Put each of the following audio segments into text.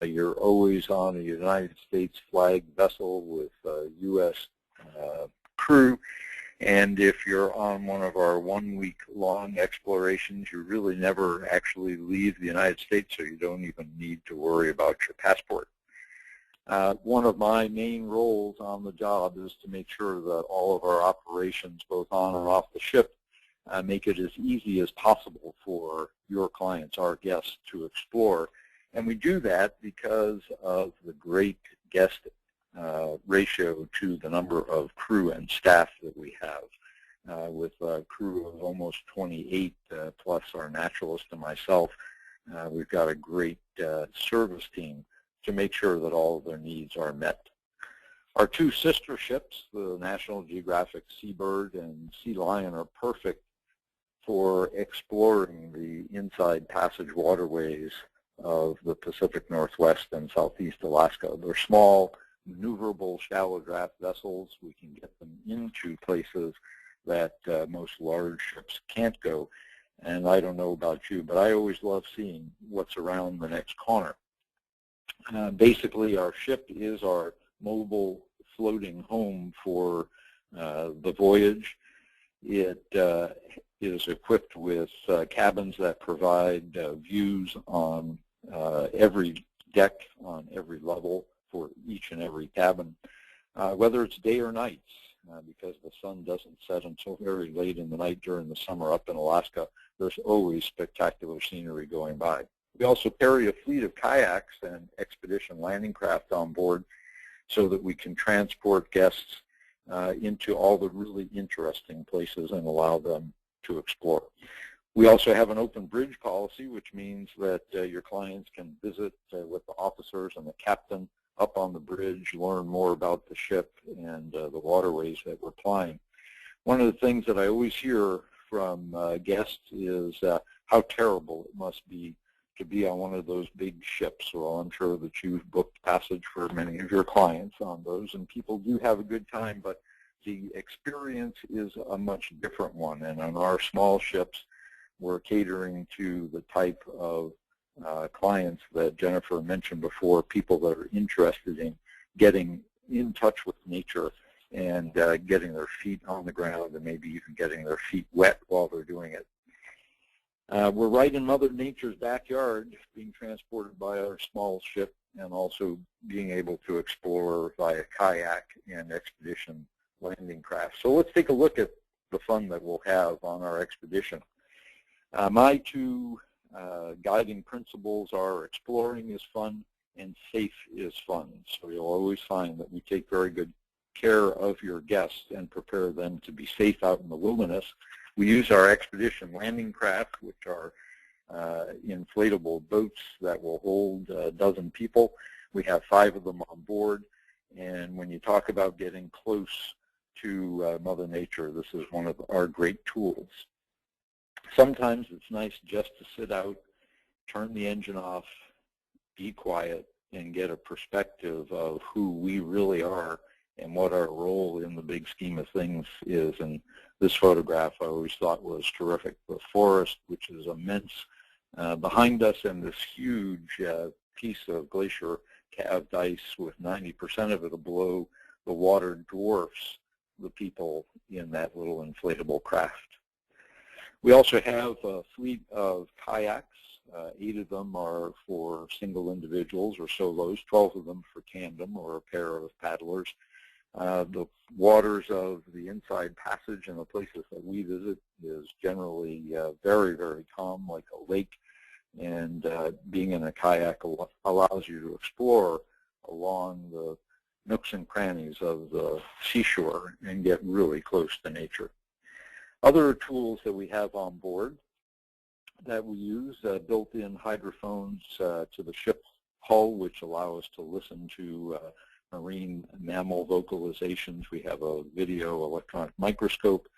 You're always on a United States flag vessel with U.S. crew. And if you're on one of our 1 week long explorations, you really never actually leave the United States, so you don't even need to worry about your passport. One of my main roles on the job is to make sure that all of our operations, both on and off the ship, make it as easy as possible for your clients, our guests, to explore. And we do that because of the great guest ratio to the number of crew and staff that we have. With a crew of almost 28 plus our naturalist and myself, we've got a great service team to make sure that all of their needs are met. Our two sister ships, the National Geographic Seabird and Sea Lion, are perfect for exploring the inside passage waterways of the Pacific Northwest and Southeast Alaska. They're small, maneuverable, shallow draft vessels. We can get them into places that most large ships can't go. And I don't know about you, but I always love seeing what's around the next corner. Basically, our ship is our mobile floating home for the voyage. It is equipped with cabins that provide views on every deck, on every level for each and every cabin, whether it's day or night, because the sun doesn't set until very late in the night during the summer up in Alaska. There's always spectacular scenery going by. We also carry a fleet of kayaks and expedition landing craft on board so that we can transport guests into all the really interesting places and allow them to explore. We also have an open bridge policy, which means that your clients can visit with the officers and the captain up on the bridge, learn more about the ship and the waterways that we're plying. One of the things that I always hear from guests is how terrible it must be to be on one of those big ships. Well, I'm sure that you've booked passage for many of your clients on those, and people do have a good time, but the experience is a much different one. And on our small ships, we're catering to the type of clients that Jennifer mentioned before, people that are interested in getting in touch with nature and getting their feet on the ground and maybe even getting their feet wet while they're doing it. We're right in Mother Nature's backyard, being transported by our small ship and also being able to explore via kayak and expedition landing craft. So let's take a look at the fun that we'll have on our expedition. My two guiding principles are exploring is fun and safe is fun. So you'll always find that we take very good care of your guests and prepare them to be safe out in the wilderness. We use our expedition landing craft, which are inflatable boats that will hold a dozen people. We have 5 of them on board, and when you talk about getting close to Mother Nature, this is one of our great tools. Sometimes it's nice just to sit out, turn the engine off, be quiet, and get a perspective of who we really are and what our role in the big scheme of things is. And this photograph I always thought was terrific. The forest, which is immense behind us, and this huge piece of glacier calved ice with 90% of it below the water dwarfs the people in that little inflatable craft. We also have a fleet of kayaks. 8 of them are for single individuals or solos, 12 of them for tandem or a pair of paddlers. The waters of the inside passage and the places that we visit is generally very, very calm, like a lake, and being in a kayak allows you to explore along the nooks and crannies of the seashore and get really close to nature. Other tools that we have on board that we use, built-in hydrophones to the ship's hull, which allow us to listen to marine mammal vocalizations. We have a video electronic microscope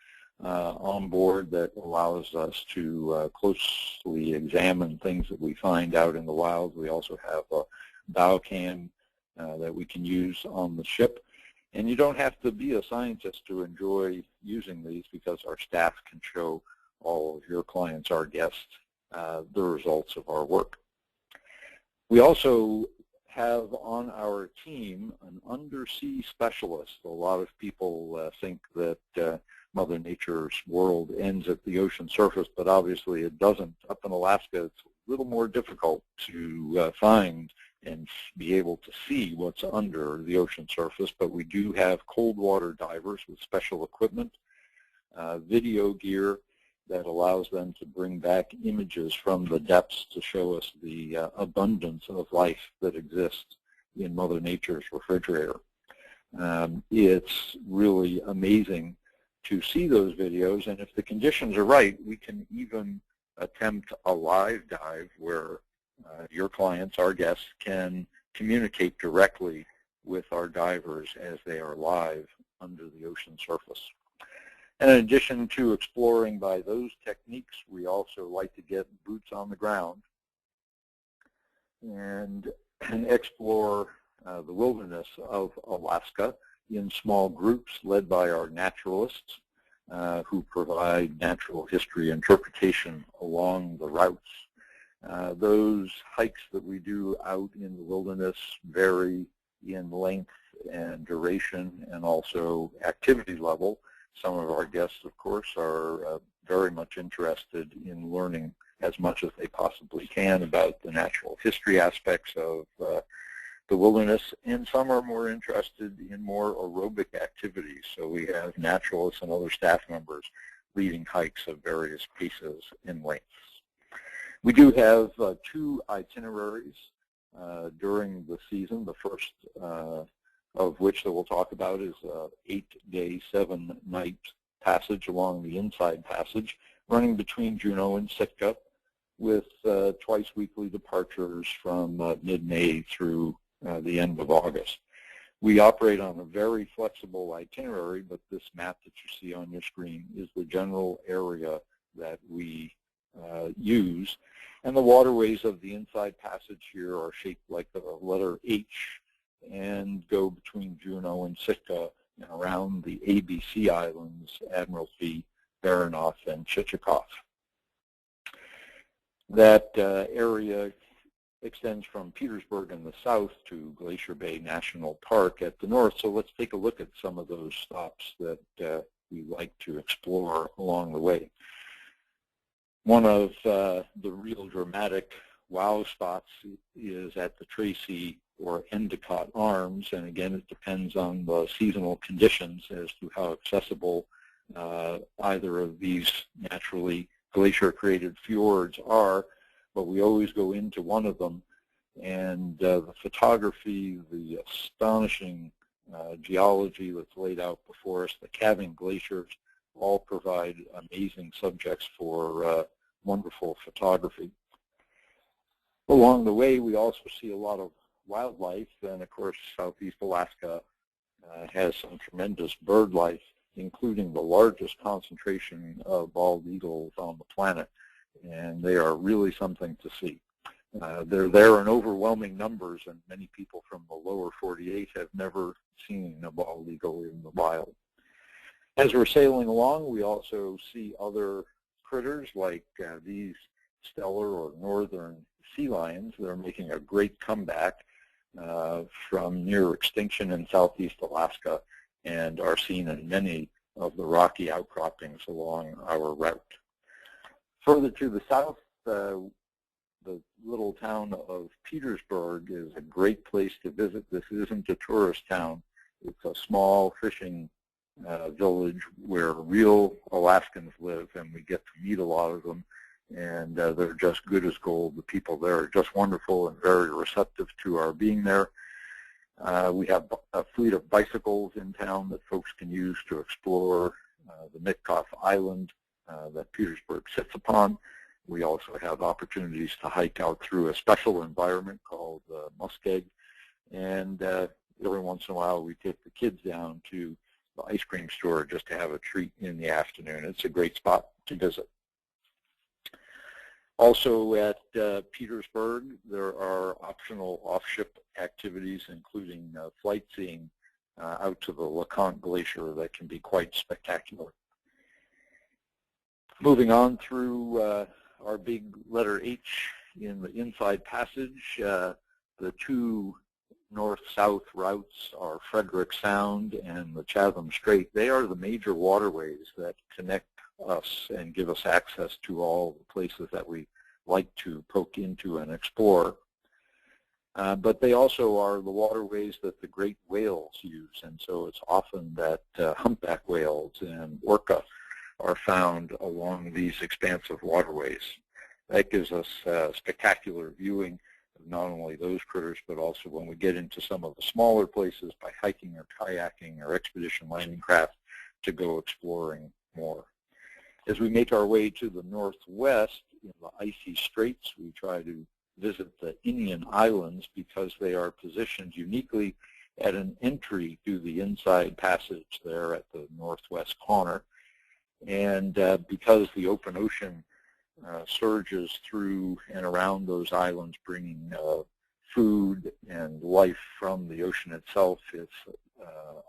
on board that allows us to closely examine things that we find out in the wild. We also have a bow cam that we can use on the ship. And you don't have to be a scientist to enjoy using these, because our staff can show all of your clients, our guests, the results of our work. We also have on our team an undersea specialist. A lot of people think that Mother Nature's world ends at the ocean surface, but obviously it doesn't. Up in Alaska, it's a little more difficult to find and be able to see what's under the ocean surface, but we do have cold water divers with special equipment, video gear that allows them to bring back images from the depths to show us the abundance of life that exists in Mother Nature's refrigerator. It's really amazing to see those videos, and if the conditions are right, we can even attempt a live dive where your clients, our guests, can communicate directly with our divers as they are live under the ocean surface. And in addition to exploring by those techniques, we also like to get boots on the ground and explore the wilderness of Alaska in small groups led by our naturalists who provide natural history interpretation along the routes. Those hikes that we do out in the wilderness vary in length and duration and also activity level. Some of our guests, of course, are very much interested in learning as much as they possibly can about the natural history aspects of the wilderness, and some are more interested in more aerobic activities. So we have naturalists and other staff members leading hikes of various paces and lengths. We do have 2 itineraries during the season. The first of which that we'll talk about is an 8-day, 7-night passage along the Inside Passage, running between Juneau and Sitka, with twice-weekly departures from mid-May through the end of August. We operate on a very flexible itinerary, but this map that you see on your screen is the general area that we use. And the waterways of the Inside Passage here are shaped like the letter H and go between Juneau and Sitka and around the ABC Islands, Admiralty, Baranof, and Chichagof. That area extends from Petersburg in the south to Glacier Bay National Park at the north. So let's take a look at some of those stops that we like to explore along the way. One of the real dramatic wow spots is at the Tracy or Endicott Arms, and again it depends on the seasonal conditions as to how accessible either of these naturally glacier-created fjords are, but we always go into one of them, and the photography, the astonishing geology that's laid out before us, the calving glaciers, all provide amazing subjects for wonderful photography. Along the way, we also see a lot of wildlife, and of course Southeast Alaska has some tremendous bird life, including the largest concentration of bald eagles on the planet, and they are really something to see. They're there in overwhelming numbers, and many people from the lower 48 have never seen a bald eagle in the wild. As we're sailing along, we also see other critters like these stellar or northern sea lions that are making a great comeback from near extinction in Southeast Alaska and are seen in many of the rocky outcroppings along our route. Further to the south, the little town of Petersburg is a great place to visit. This isn't a tourist town. It's a small fishing village where real Alaskans live, and we get to meet a lot of them, and they're just good as gold. The people there are just wonderful and very receptive to our being there. We have a fleet of bicycles in town that folks can use to explore the Mitkof Island that Petersburg sits upon. We also have opportunities to hike out through a special environment called Muskeg, and every once in a while we take the kids down to the ice cream store just to have a treat in the afternoon. It's a great spot to visit. Also at Petersburg, there are optional off-ship activities, including flight seeing out to the LeConte Glacier that can be quite spectacular. Moving on through our big letter H in the Inside Passage, the 2 north-south routes are Frederick Sound and the Chatham Strait. They are the major waterways that connect us and give us access to all the places that we like to poke into and explore. But they also are the waterways that the great whales use, and so it's often that humpback whales and orca are found along these expansive waterways. That gives us spectacular viewing of not only those critters, but also when we get into some of the smaller places by hiking or kayaking or expedition landing craft to go exploring more. As we make our way to the northwest, in the icy straits, we try to visit the Inian Islands because they are positioned uniquely at an entry to the inside passage there at the northwest corner. And because the open ocean surges through and around those islands, bringing food and life from the ocean itself, it's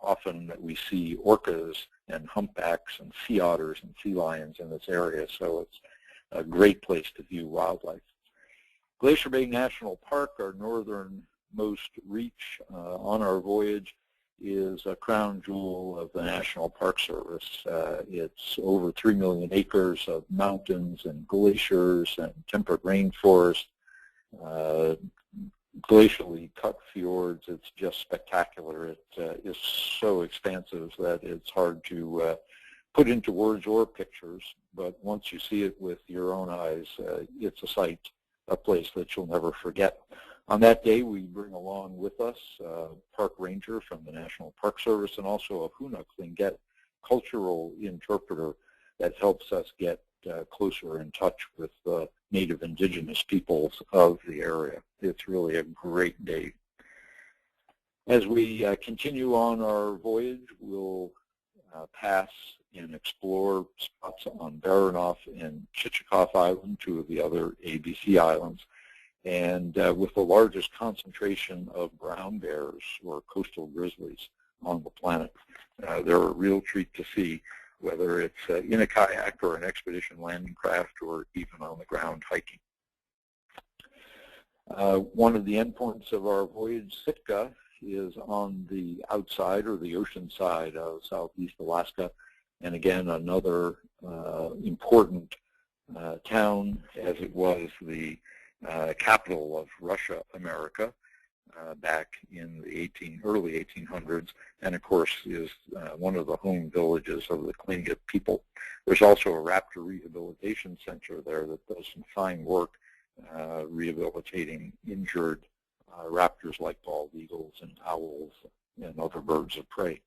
often that we see orcas and humpbacks and sea otters and sea lions in this area, so it's a great place to view wildlife. Glacier Bay National Park, our northernmost reach on our voyage, is a crown jewel of the National Park Service. It's over 3 million acres of mountains and glaciers and temperate rainforest, glacially cut fjords. It's just spectacular. It is so expansive that it's hard to put into words or pictures, but once you see it with your own eyes, it's a sight, a place that you'll never forget. On that day, we bring along with us a park ranger from the National Park Service and also a Hunuk Tlingit cultural interpreter that helps us get closer in touch with the native indigenous peoples of the area. It's really a great day. As we continue on our voyage, we'll pass and explore spots on Baranof and Chichikov Island, two of the other ABC islands, and with the largest concentration of brown bears or coastal grizzlies on the planet. They're a real treat to see, whether it's in a kayak or an expedition landing craft or even on the ground hiking. One of the endpoints of our voyage, Sitka, is on the outside or the ocean side of southeast Alaska, and again another important town, as it was the capital of Russia, America, back in the early 1800s, and of course is one of the home villages of the Tlingit people. There's also a raptor rehabilitation center there that does some fine work rehabilitating injured raptors like bald eagles and owls and other birds of prey.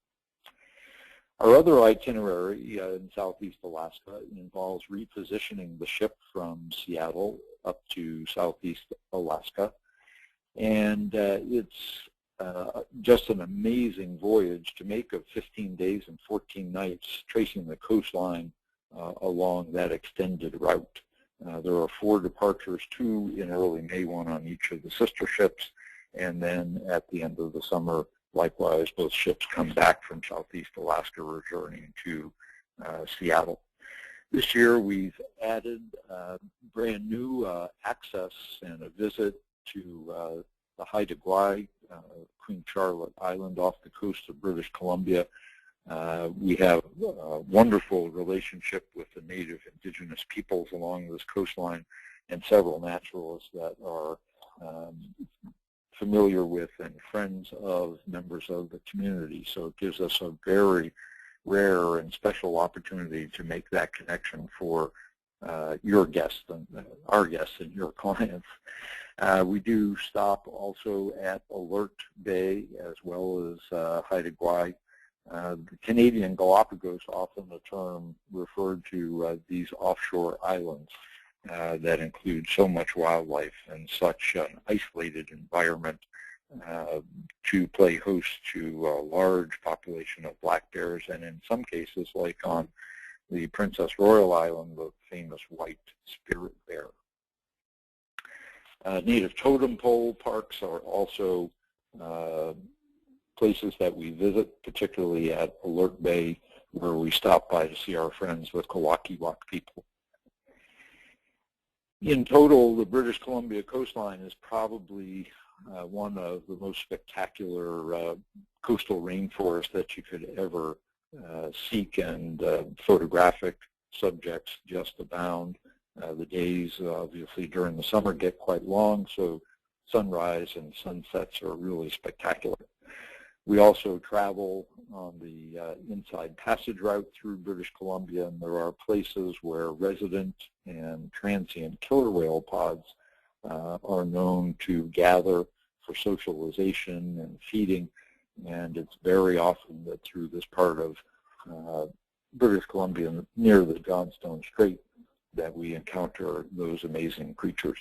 Our other itinerary in southeast Alaska involves repositioning the ship from Seattle up to southeast Alaska, and it's just an amazing voyage to make of 15 days and 14 nights tracing the coastline along that extended route. There are 4 departures, 2 in early May, 1 on each of the sister ships, and then at the end of the summer, likewise, both ships come back from southeast Alaska, returning to Seattle. This year, we've added brand new access and a visit to the Haida Gwaii, Queen Charlotte Island off the coast of British Columbia. We have a wonderful relationship with the native indigenous peoples along this coastline and several naturalists that are familiar with and friends of members of the community. So it gives us a very rare and special opportunity to make that connection for your guests and our guests and your clients. We do stop also at Alert Bay as well as Haida Gwaii. The Canadian Galapagos, often a term referred to these offshore islands that include so much wildlife and such an isolated environment to play host to a large population of black bears, and in some cases, like on the Princess Royal Island, the famous white spirit bear. Native totem pole parks are also places that we visit, particularly at Alert Bay, where we stop by to see our friends with Kawakiwak people. In total, the British Columbia coastline is probably one of the most spectacular coastal rainforests that you could ever seek, and photographic subjects just abound. The days, obviously, during the summer get quite long, so sunrise and sunsets are really spectacular. We also travel on the Inside Passage route through British Columbia, and there are places where resident and transient killer whale pods are known to gather for socialization and feeding, and it's very often that through this part of British Columbia near the Johnstone Strait that we encounter those amazing creatures.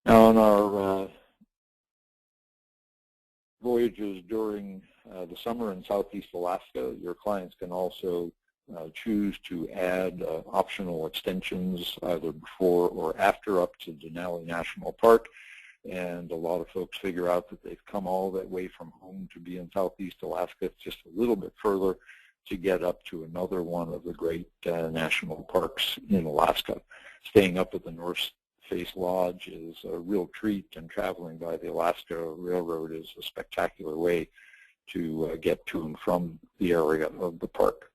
Now, on our voyages during the summer in Southeast Alaska, your clients can also choose to add optional extensions either before or after up to Denali National Park. And a lot of folks figure out that they've come all that way from home to be in Southeast Alaska. It's just a little bit further to get up to another one of the great national parks in Alaska. Staying up at the North Face Lodge is a real treat, and traveling by the Alaska Railroad is a spectacular way to get to and from the area of the park.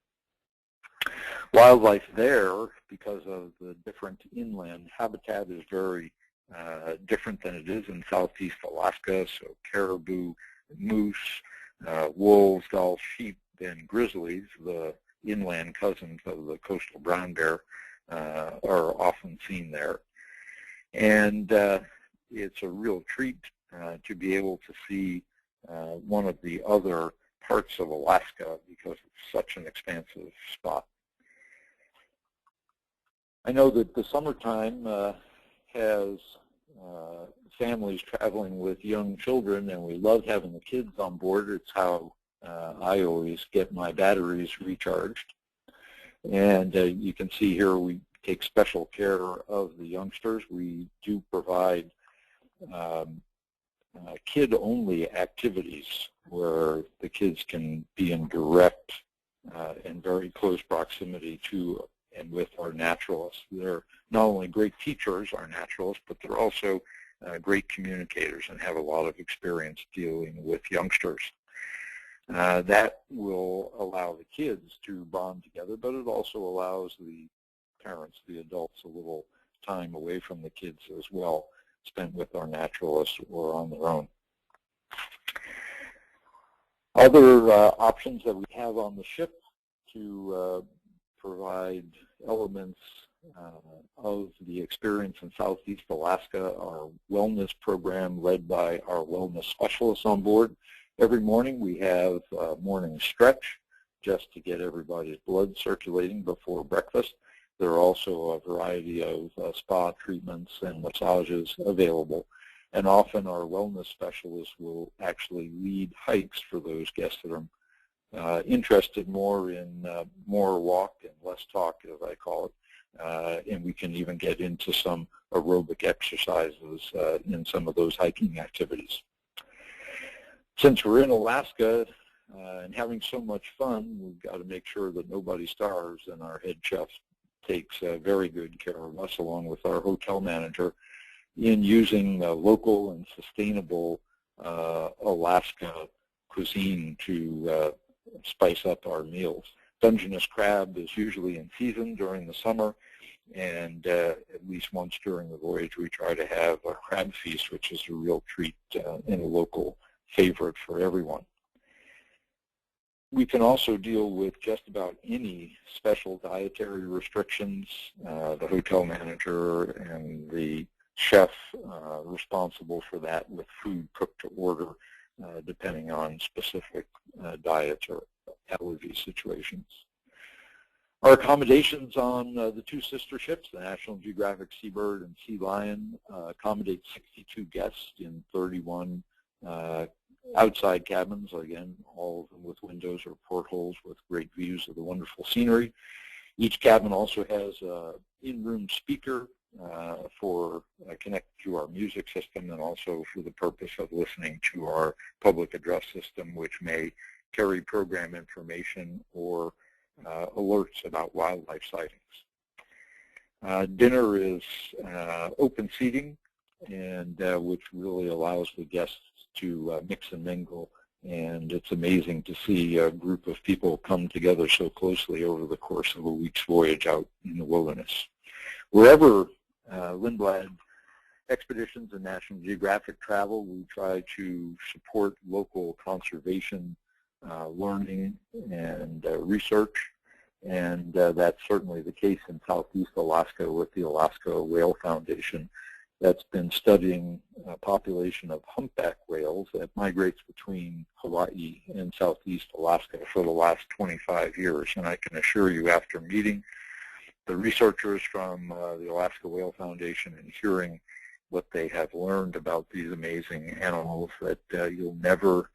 Wildlife there, because of the different inland habitat, is very different than it is in Southeast Alaska. So caribou, moose, wolves, owls, sheep, and grizzlies, the inland cousins of the coastal brown bear, are often seen there. And it's a real treat to be able to see one of the other parts of Alaska because it's such an expansive spot. I know that the summertime has families traveling with young children, and we love having the kids on board. It's how I always get my batteries recharged. And you can see here we take special care of the youngsters. We do provide kid-only activities where the kids can be in direct and very close proximity to and with our naturalists. They're not only great teachers, our naturalists, but they're also great communicators and have a lot of experience dealing with youngsters. That will allow the kids to bond together, but it also allows the parents, the adults, a little time away from the kids as well, spent with our naturalists or on their own. Other options that we have on the ship to provide elements of the experience in Southeast Alaska, our wellness program led by our wellness specialists on board. Every morning we have a morning stretch just to get everybody's blood circulating before breakfast. There are also a variety of spa treatments and massages available. And often our wellness specialists will actually lead hikes for those guests that are interested more in more walk and less talk, as I call it. And we can even get into some aerobic exercises in some of those hiking activities. Since we're in Alaska and having so much fun, we've got to make sure that nobody starves, and our head chef takes very good care of us, along with our hotel manager, in using local and sustainable Alaska cuisine to spice up our meals. Dungeness crab is usually in season during the summer, and at least once during the voyage we try to have a crab feast, which is a real treat and a local favorite for everyone. We can also deal with just about any special dietary restrictions. The hotel manager and the chef responsible for that with food cooked to order, depending on specific diets or allergy situations. Our accommodations on the two sister ships, the National Geographic Seabird and Sea Lion, accommodate 62 guests in 31 outside cabins, again, all of them with windows or portholes with great views of the wonderful scenery. Each cabin also has an in-room speaker for connected to our music system, and also for the purpose of listening to our public address system, which may carry program information or alerts about wildlife sightings. Dinner is open seating, and which really allows the guests to mix and mingle. And it's amazing to see a group of people come together so closely over the course of a week's voyage out in the wilderness. Wherever Lindblad Expeditions and National Geographic travel, we try to support local conservation, learning, and research. And that's certainly the case in Southeast Alaska with the Alaska Whale Foundation, that's been studying a population of humpback whales that migrates between Hawaii and Southeast Alaska for the last 25 years. And I can assure you, after meeting the researchers from the Alaska Whale Foundation and hearing what they have learned about these amazing animals, that you'll never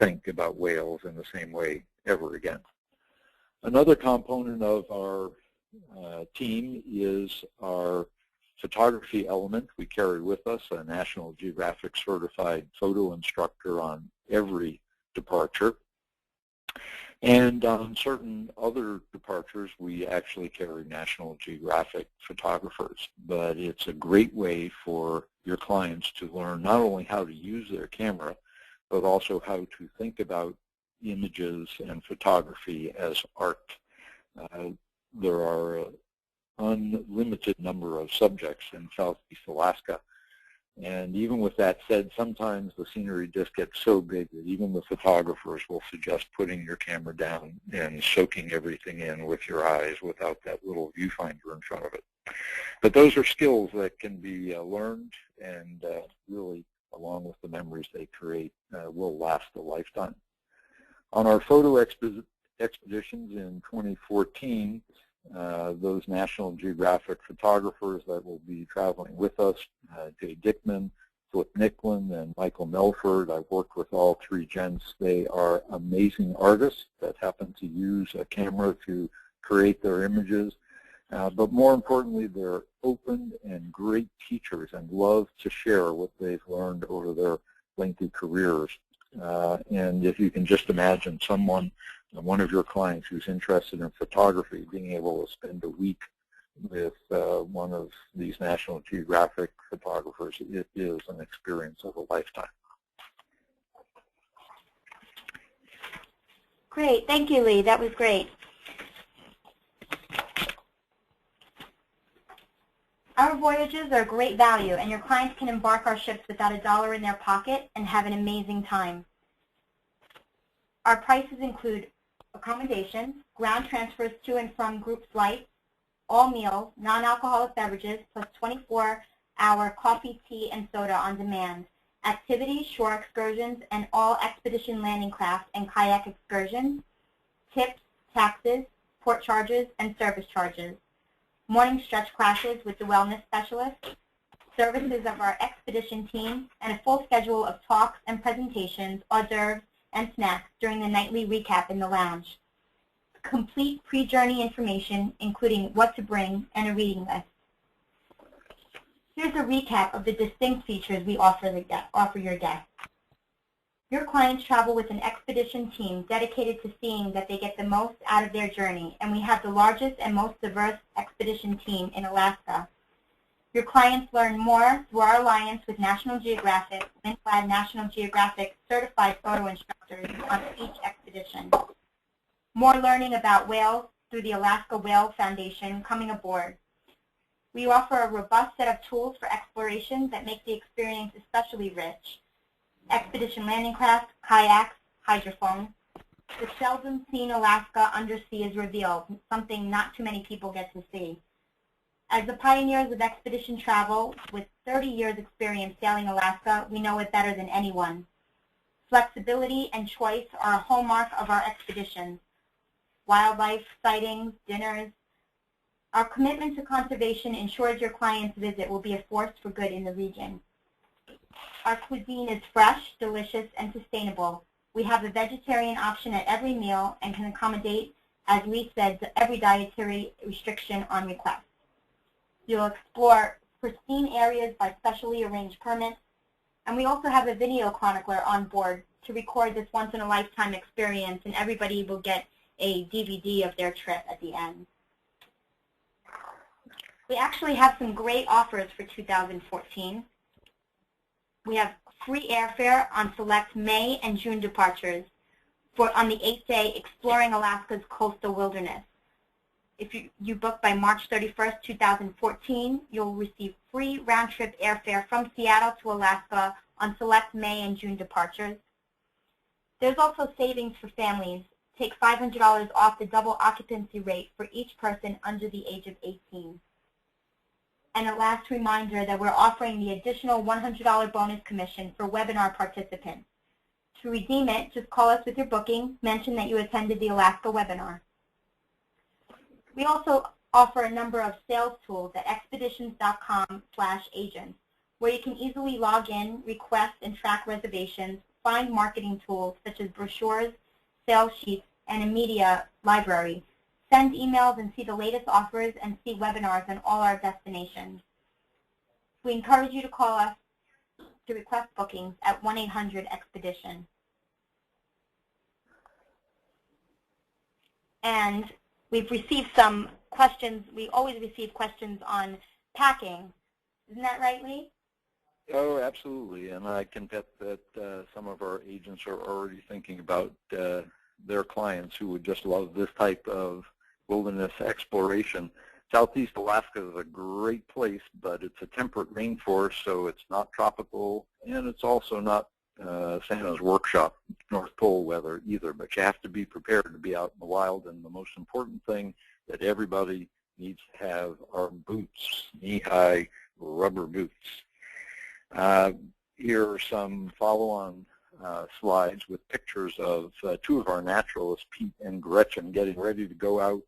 think about whales in the same way ever again. Another component of our team is our photography element. We carry with us a National Geographic certified photo instructor on every departure. And on certain other departures, we actually carry National Geographic photographers. But it's a great way for your clients to learn not only how to use their camera, but also how to think about images and photography as art. There are an unlimited number of subjects in Southeast Alaska. And even with that said, sometimes the scenery just gets so big that even the photographers will suggest putting your camera down and soaking everything in with your eyes without that little viewfinder in front of it. But those are skills that can be learned, and really, along with the memories they create, will last a lifetime. On our photo expeditions in 2014, those National Geographic photographers that will be traveling with us, Jay Dickman, Flip Nicklin, and Michael Melford. I've worked with all three gents. They are amazing artists that happen to use a camera to create their images. But more importantly, they're open and great teachers and love to share what they've learned over their lengthy careers. And if you can just imagine someone, one of your clients who's interested in photography, being able to spend a week with one of these National Geographic photographers, it is an experience of a lifetime. Great. Thank you, Lee. That was great. Our voyages are great value, and your clients can embark our ships without $1 in their pocket and have an amazing time. Our prices include accommodations, ground transfers to and from group flights, all meals, non-alcoholic beverages, plus 24-hour coffee, tea, and soda on demand, activities, shore excursions, and all expedition landing craft and kayak excursions, tips, taxes, port charges, and service charges, morning stretch classes with the wellness specialist, services of our expedition team, and a full schedule of talks and presentations, hors d'oeuvres, and snacks during the nightly recap in the lounge. Complete pre-journey information, including what to bring and a reading list. Here's a recap of the distinct features we offer your guests. Your clients travel with an expedition team dedicated to seeing that they get the most out of their journey, and we have the largest and most diverse expedition team in Alaska. Your clients learn more through our alliance with National Geographic, Lindblad National Geographic certified photo instructors on each expedition. More learning about whales through the Alaska Whale Foundation coming aboard. We offer a robust set of tools for exploration that make the experience especially rich. Expedition landing craft, kayaks, hydrophone. The seldom seen Alaska undersea is revealed, something not too many people get to see. As the pioneers of expedition travel, with 30 years experience sailing Alaska, we know it better than anyone. Flexibility and choice are a hallmark of our expeditions. Wildlife, sightings, dinners. Our commitment to conservation ensures your client's visit will be a force for good in the region. Our cuisine is fresh, delicious, and sustainable. We have a vegetarian option at every meal and can accommodate, as Lee said, every dietary restriction on request. You'll explore pristine areas by specially arranged permits, and we also have a video chronicler on board to record this once-in-a-lifetime experience, and everybody will get a DVD of their trip at the end. We actually have some great offers for 2014. We have free airfare on select May and June departures on the 8-day Exploring Alaska's Coastal Wilderness. If you book by March 31st, 2014, you'll receive free round-trip airfare from Seattle to Alaska on select May and June departures. There's also savings for families. Take $500 off the double occupancy rate for each person under the age of 18. And a last reminder that we're offering the additional $100 bonus commission for webinar participants. To redeem it, just call us with your booking, mention that you attended the Alaska webinar. We also offer a number of sales tools at expeditions.com/agents, where you can easily log in, request and track reservations, find marketing tools such as brochures, sales sheets, and a media library. Send emails and see the latest offers and see webinars on all our destinations. We encourage you to call us to request bookings at 1-800-EXPEDITION. And we've received some questions. We always receive questions on packing. Isn't that right, Lee? Oh, absolutely. And I can bet that some of our agents are already thinking about their clients who would just love this type of wilderness exploration. Southeast Alaska is a great place, but it's a temperate rainforest, so it's not tropical, and it's also not Santa's workshop, North Pole weather either. But you have to be prepared to be out in the wild, and the most important thing that everybody needs to have are boots, knee-high rubber boots. Here are some follow-on slides with pictures of two of our naturalists, Pete and Gretchen, getting ready to go out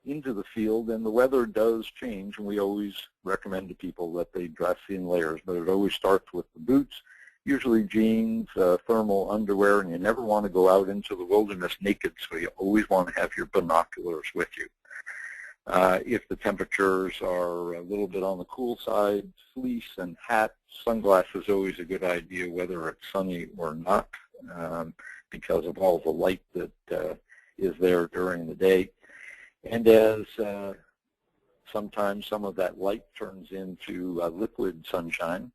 into the field. And the weather does change, and we always recommend to people that they dress in layers, but it always starts with the boots, usually jeans, thermal underwear, and you never want to go out into the wilderness naked, so you always want to have your binoculars with you. If the temperatures are a little bit on the cool side, fleece and hat, sunglasses is always a good idea, whether it's sunny or not, because of all the light that is there during the day. And as sometimes some of that light turns into liquid sunshine,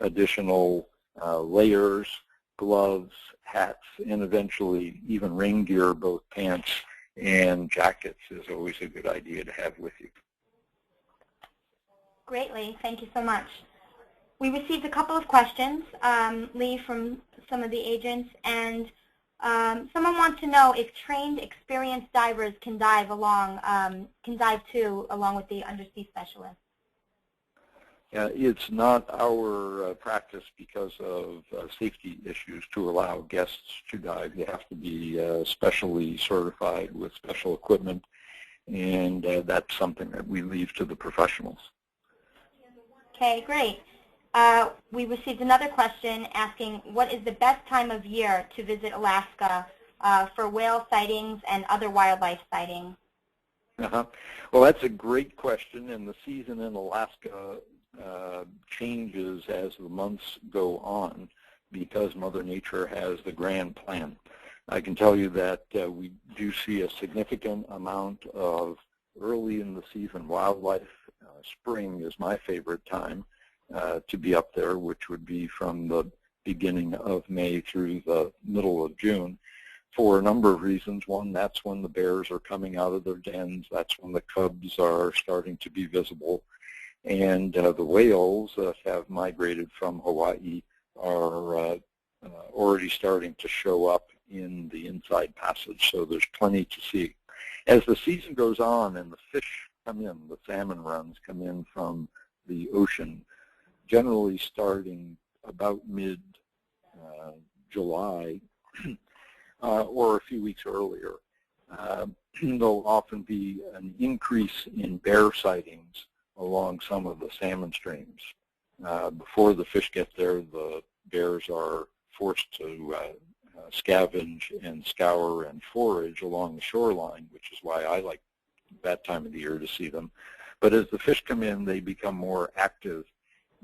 additional layers, gloves, hats, and eventually even rain gear, both pants and jackets, is always a good idea to have with you. Greatly, thank you so much. We received a couple of questions, Lee, from some of the agents, and someone wants to know if trained, experienced divers can dive too, along with the undersea specialist. It's not our practice because of safety issues to allow guests to dive. You have to be specially certified with special equipment, and that's something that we leave to the professionals. Okay, great. We received another question asking what is the best time of year to visit Alaska for whale sightings and other wildlife sightings? Well, that's a great question, and the season in Alaska changes as the months go on because Mother Nature has the grand plan. I can tell you that we do see a significant amount of early in the season wildlife. Spring is my favorite time to be up there, which would be from the beginning of May through the middle of June, for a number of reasons. One, that's when the bears are coming out of their dens. That's when the cubs are starting to be visible. And the whales that have migrated from Hawaii are already starting to show up in the Inside Passage, so there's plenty to see. As the season goes on and the fish come in, the salmon runs come in from the ocean, generally starting about mid-July or a few weeks earlier, there'll often be an increase in bear sightings along some of the salmon streams. Before the fish get there, the bears are forced to scavenge and scour and forage along the shoreline, which is why I like that time of the year to see them. But as the fish come in, they become more active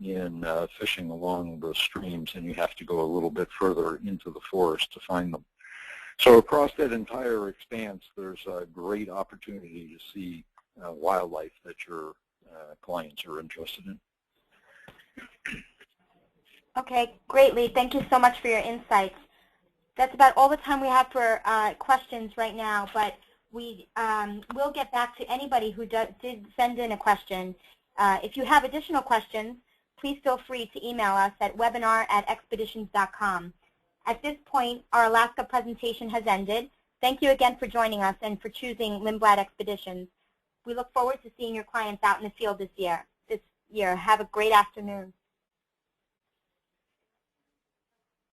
in fishing along the streams, and you have to go a little bit further into the forest to find them. So across that entire expanse, there's a great opportunity to see wildlife that your clients are interested in. Okay, great, Lee. Thank you so much for your insights. That's about all the time we have for questions right now, but we will get back to anybody who did send in a question. If you have additional questions, please feel free to email us at webinar@expeditions.com. At this point, our Alaska presentation has ended. Thank you again for joining us and for choosing Lindblad Expeditions. We look forward to seeing your clients out in the field this year. Have a great afternoon.